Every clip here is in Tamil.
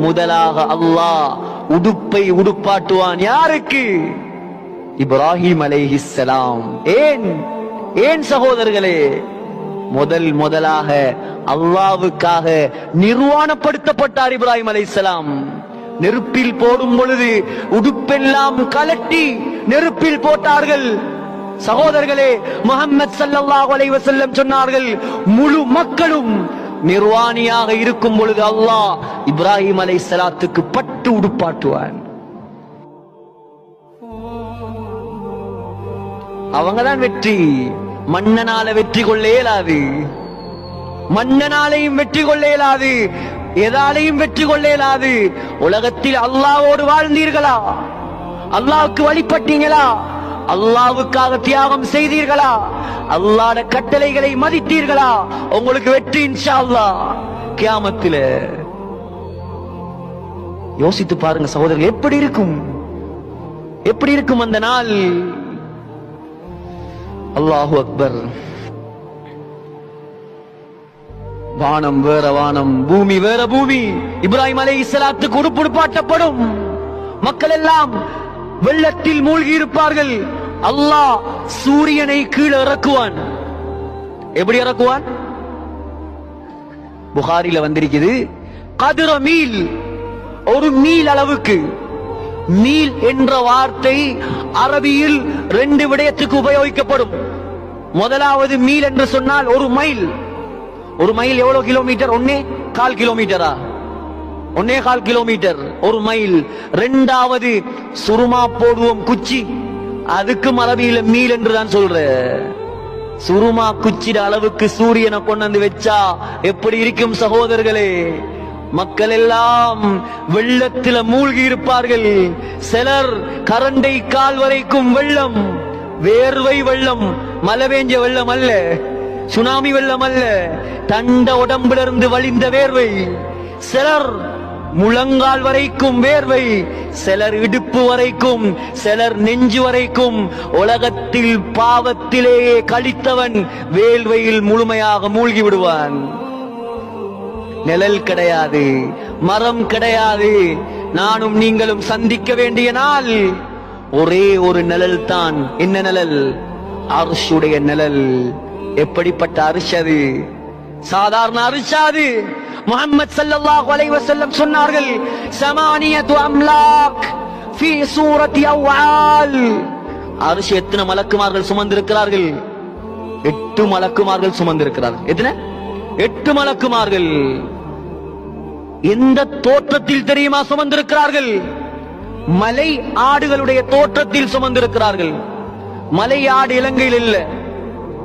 முதலாக அல்லாஹ் உடுப்பை உடுப்பாட்டுவான். யாருக்கு? இப்ராஹிம் அலைஹிஸ்ஸலாம். ஏன் சகோதரர்களே? முதலாக அல்லாஹ்வுக்காக நிர்வாணப்படுத்தப்பட்டார் இப்ராஹிம் அலைஹிஸ்ஸலாம். நெருப்பில் போடும் பொழுது உடுப்பெல்லாம் கலட்டி நெருப்பில் போட்டார்கள். சகோதரர்களே, முஹம்மது ஸல்லல்லாஹு அலைஹி வஸல்லம் சொன்னார்கள், முழு மக்களும் நிர்வாணியாக இருக்கும் பொழுது அல்லாஹ் இப்ராஹிம் அலைஹிஸ்ஸலாத்துக்கு பட்டு உடுப்பாட்டுவான். அவங்கதான் வெற்றி. மன்னனால வெற்றி கொள்ள இயலாது, மன்னனாலையும் வெற்றி கொள்ள இயலாது, எதாலையும் வெற்றி கொள்ள இயலாது. உலகத்தில் அல்லாஹ்வோடு வாழ்ந்தீர்களா? அல்லாஹ்வுக்கு வழிபட்டீங்களா? அல்லாஹ்வுக்காக தியாகம் செய்தீர்களா? அல்லாஹ்வுடைய கட்டளைகளை மதித்தீர்களா? உங்களுக்கு வெற்றி இன்ஷா அல்லாஹ் கியாமத்தில. யோசித்து பாருங்க சகோதரர்கள், எப்படி இருக்கும், எப்படி இருக்கும் அந்த நாள்? அல்லாஹு அக்பர். வானம் வேற வானம், பூமி வேற பூமி. இப்ராஹிம் அலைஹிஸ்ஸலாத்துக்கு உடுப்பாட்டப்படும். மக்கள் எல்லாம் வெள்ளத்தில் மூழ்கி இருப்பார்கள். அல்லாஹ் சூரியனை கீழே இறக்குவான். எப்படி இறக்குவான்? புகாரில வந்திருக்குது, கதிர மீல், ஒரு மீல் அளவுக்கு. மீல் என்ற வார்த்தை அரபியில் 2 விடயத்துக்கு உபயோகிக்கப்படும். முதலாவது மீல் என்று சொன்னால் ஒரு மைல். ஒரு மைல் எவ்வளவு கிலோமீட்டர்? 1.25 கிலோமீட்டரா? 1.25 கிலோமீட்டர் ஒரு மைல். இரண்டாவது சுருமா போடுவோம் குச்சி, அதுக்கு அரபியில மீல் என்று தான் சொல்ற. சுருமா குச்சிட அளவுக்கு சூரியனை கொண்டு வச்சா எப்படி இருக்கும் சகோதரர்களே? மக்கள் எல்லாம் வெள்ளத்தில மூழ்கி இருப்பார்கள். சிலர் கரண்டை கால் வரைக்கும் வெள்ளம், வேர்வை வெள்ளம், மழை பெஞ்ச வெள்ளம் அல்ல, சுனாமி வெள்ளம் அல்ல, தண்ட உடம்பிலிருந்து வழிந்த வேர்வை. சிலர் முழங்கால் வரைக்கும் வேர்வை, சிலர் இடுப்பு வரைக்கும், சிலர் நெஞ்சு வரைக்கும். உலகத்தில் பாவத்திலேயே கழித்தவன் வேள்வையில் முழுமையாக மூழ்கி விடுவான். நிழல் கிடையாது, மரம் கிடையாது. நானும் நீங்களும் சந்திக்க வேண்டிய நாள் ஒரே ஒரு நிழல் தான். என்ன நிழல்? அர்ஷுடைய நிழல். எப்படிப்பட்ட அர்ஷ் அது? சாதாரண அர்ஷாது. முஹம்மது ஸல்லல்லாஹு அலைஹி வஸல்லம் சொன்னார்கள், ஸமானியத்து அம்லாக் ஃபீ சூரத்தி அவ்ஆல். அர்ஷ் எத்தனை மலக்குமார்கள் சுமந்திருக்கிறார்கள்? 8 மலக்குமார்கள் சுமந்திருக்கிறார்கள். எத்தனை? 8 மலக்குமார்கள். எந்த தோற்றத்தில் தெரியுமா சுமந்திருக்கிறார்கள்? மலை ஆடுகளுடைய தோற்றத்தில் சுமந்திருக்கிறார்கள். மலை ஆடு இலங்கையில் இல்ல,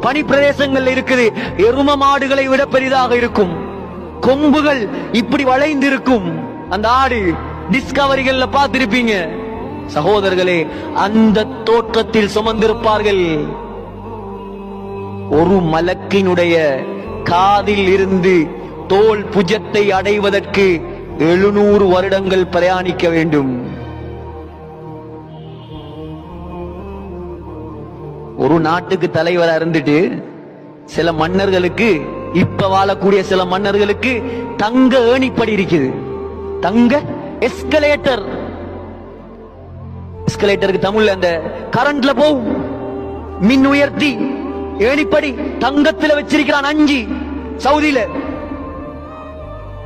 பனி பிரதேசங்கள் இருக்குது. எரும மாடுகளை விட பெரிதாக இருக்கும், கொம்புகள் இப்படி வளைந்திருக்கும். அந்த ஆடு டிஸ்கவரிகள்ல பார்த்திருப்பீங்க சகோதரர்களே. அந்த தோற்றத்தில் சுமந்திருப்பார்கள். ஒரு மலக்கினுடைய காதில் இருந்து தோல் புஜத்தை அடைவதற்கு 700 வருடங்கள் பிரயாணிக்க வேண்டும். ஒரு நாட்டுக்கு தலைவரா இருந்துட்டு சில மன்னர்களுக்கு, இப்ப வாழக்கூடிய சில மன்னர்களுக்கு தங்க ஏணிப்படி இருக்குது. தங்க எஸ்கலேட்டர். எஸ்கலேட்டருக்கு தமிழ்ல அந்த கரண்ட்ல போகும் மின் உயர்த்தி ஏணிப்படி தங்கத்தில் வச்சிருக்கிறான் 5 சவுதியில.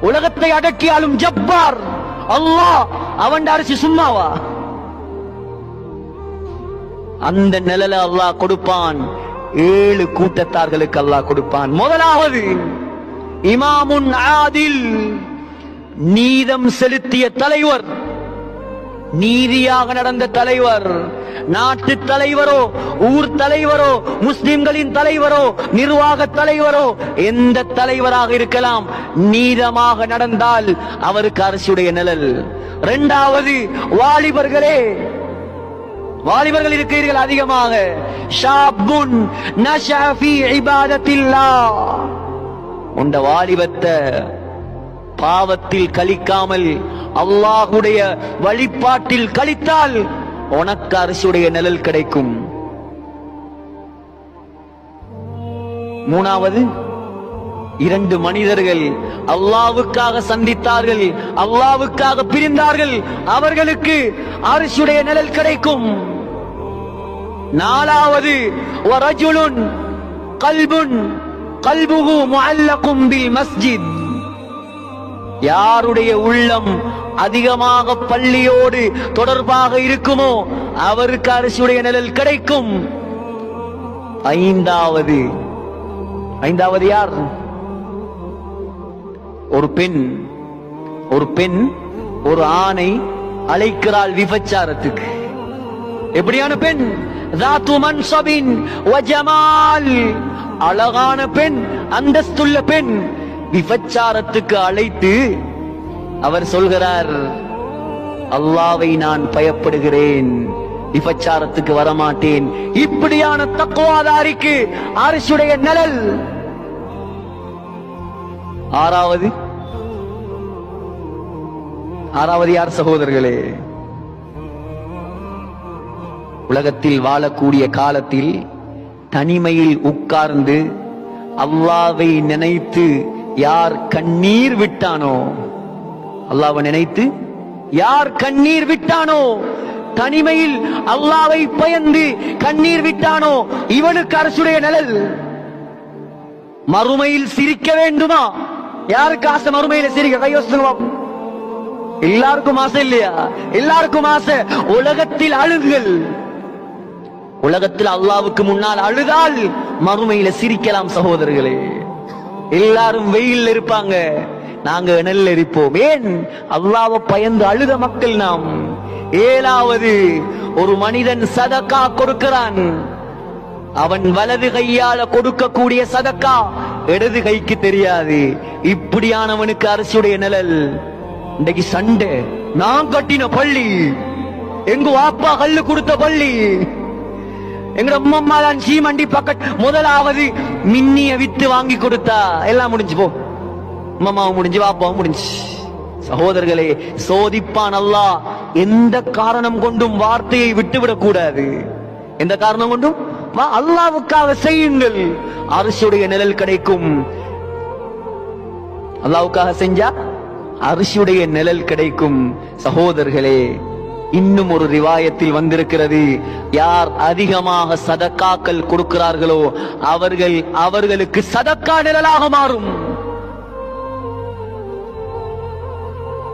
உலகத்தை அடக்கியாலும் ஜப்பார் அல்லாஹ், அவன் அரிசி சும்மாவா? அந்த நிழலை அல்லாஹ் கொடுப்பான். 7 கூட்டத்தார்களுக்கு அல்லாஹ் கொடுப்பான். முதலாவது இமாமுன் ஆதில், நீதம் செலுத்திய தலைவர், நீதியாக நடந்த தலைவர். நாட்டு தலைவரோ, ஊர் தலைவரோ, முஸ்லிம்களின் தலைவரோ, நிர்வாக தலைவரோ, எந்த தலைவராக இருக்கலாம், நீதமாக நடந்தால் அவருக்கு அரசுடைய நிழல். இரண்டாவது வாலிபர்களே, வாலிபர்கள் இருக்கிறீர்கள் அதிகமாக. ஷாபுன் நஷா ஃபீ இபாதத்தில்லாஹ். உண்ட வாலிபத்தை பாவத்தில் கழிக்காமல் அல்லாஹ்வுடைய வழிபாட்டில் கழித்தால் உனக்கு அரசுடைய நிழல் கிடைக்கும். மூணாவது இரண்டு மனிதர்கள் அல்லாஹ்வுக்காக சந்தித்தார்கள், அல்லாஹ்வுக்காக பிரிந்தார்கள், அவர்களுக்கு அர்ஷுடைய நிழல் கிடைக்கும். நாலாவது வரஜுலுன் கல்புஹு முஅல்லகும் பில் மஸ்ஜித், யாருடைய உள்ளம் அதிகமாக பள்ளியோடு தொடர்பாக இருக்குமோ அவருக்கு அர்ஷுடைய நிழல் கிடைக்கும். ஐந்தாவது யார்? ஒரு பெண் ஒரு ஆணை அழைக்கிறாள் விபச்சாரத்துக்கு. எப்படியான பெண்? ذات منصب وجمال, அழகான பெண், அந்தஸ்துள்ள பெண். விபச்சாரத்துக்கு அழைத்து அவர் சொல்கிறார், அல்லாஹ்வை நான் பயப்படுகிறேன், விபச்சாரத்துக்கு வரமாட்டேன். இப்படியான தக்வாதாரிக்கு அர்ஷுடைய நிழல். ஆறாவது யார் சகோதரர்களே? உலகத்தில் வாழக்கூடிய காலத்தில் தனிமையில் உட்கார்ந்து அல்லாஹ்வை நினைத்து யார் கண்ணீர் விட்டானோ, அல்லாஹ்வை நினைத்து யார் கண்ணீர் விட்டானோ, தனிமையில் அல்லாஹ்வை பயந்து கண்ணீர் விட்டானோ, இவனுக்கு அர்ஷுடைய நிழல். மறுமையில் சிரிக்க வேண்டுமா? யாருக்கு ஆசை மறுமையில சிரிக்க? கையோசுவா. எல்லாருக்கும் ஆசை இல்லையா? எல்லாருக்கும் ஆசை. உலகத்தில் அழுகுகள், உலகத்தில் அல்லாஹ்வுக்கு முன்னால் அழுதால் மறுமையில சிரிக்கலாம் சகோதரர்களே. எல்லாரும் வெயில் இருப்பாங்க, நாங்க நிழல் இருப்போம். ஏன்? அல்லாஹ்வை பயந்து அழுத மக்கள் நாம். ஏழாவது, ஒரு மனிதன் சதக்கா கொடுக்கிறான், அவன் வலது கையால கொடுக்கக்கூடிய சதக்கா இடது கைக்கு தெரியாது. இப்படியானவனுக்கு அர்ஷுடைய நிழல். இன்றைக்கு சண்டை, நான் கட்டின பள்ளி, எங்க வாப்பா கல்லு கொடுத்த பள்ளி, எங்க அம்மா தான் சீமண்டி பக்கட் முதலாவது மின்னிய வித்து வாங்கி கொடுத்தா, எல்லாம் முடிஞ்சு போ, அம்மாவும் முடிஞ்சு வாப்பாவும் முடிஞ்சு. சகோதரர்களே, சோதிப்பான் அல்லாஹ். எந்த காரணம் கொண்டும் வார்த்தையை விட்டுவிடக் கூடாது. எந்த காரணம் கொண்டும் அல்லாஹ்வுக்காக செய்யுங்கள், அர்ஷுடைய நிழல் கிடைக்கும். அல்லாஹ்வுக்காக செஞ்சா அர்ஷுடைய நிழல் கிடைக்கும். சகோதரர்களே, இன்னும் ஒரு ரிவாயத்தில் வந்திருக்கிறது, யார் அதிகமாக சதக்காக்கள் கொடுக்கிறார்களோ அவர்களுக்கு சதக்கா நிழலாக மாறும்.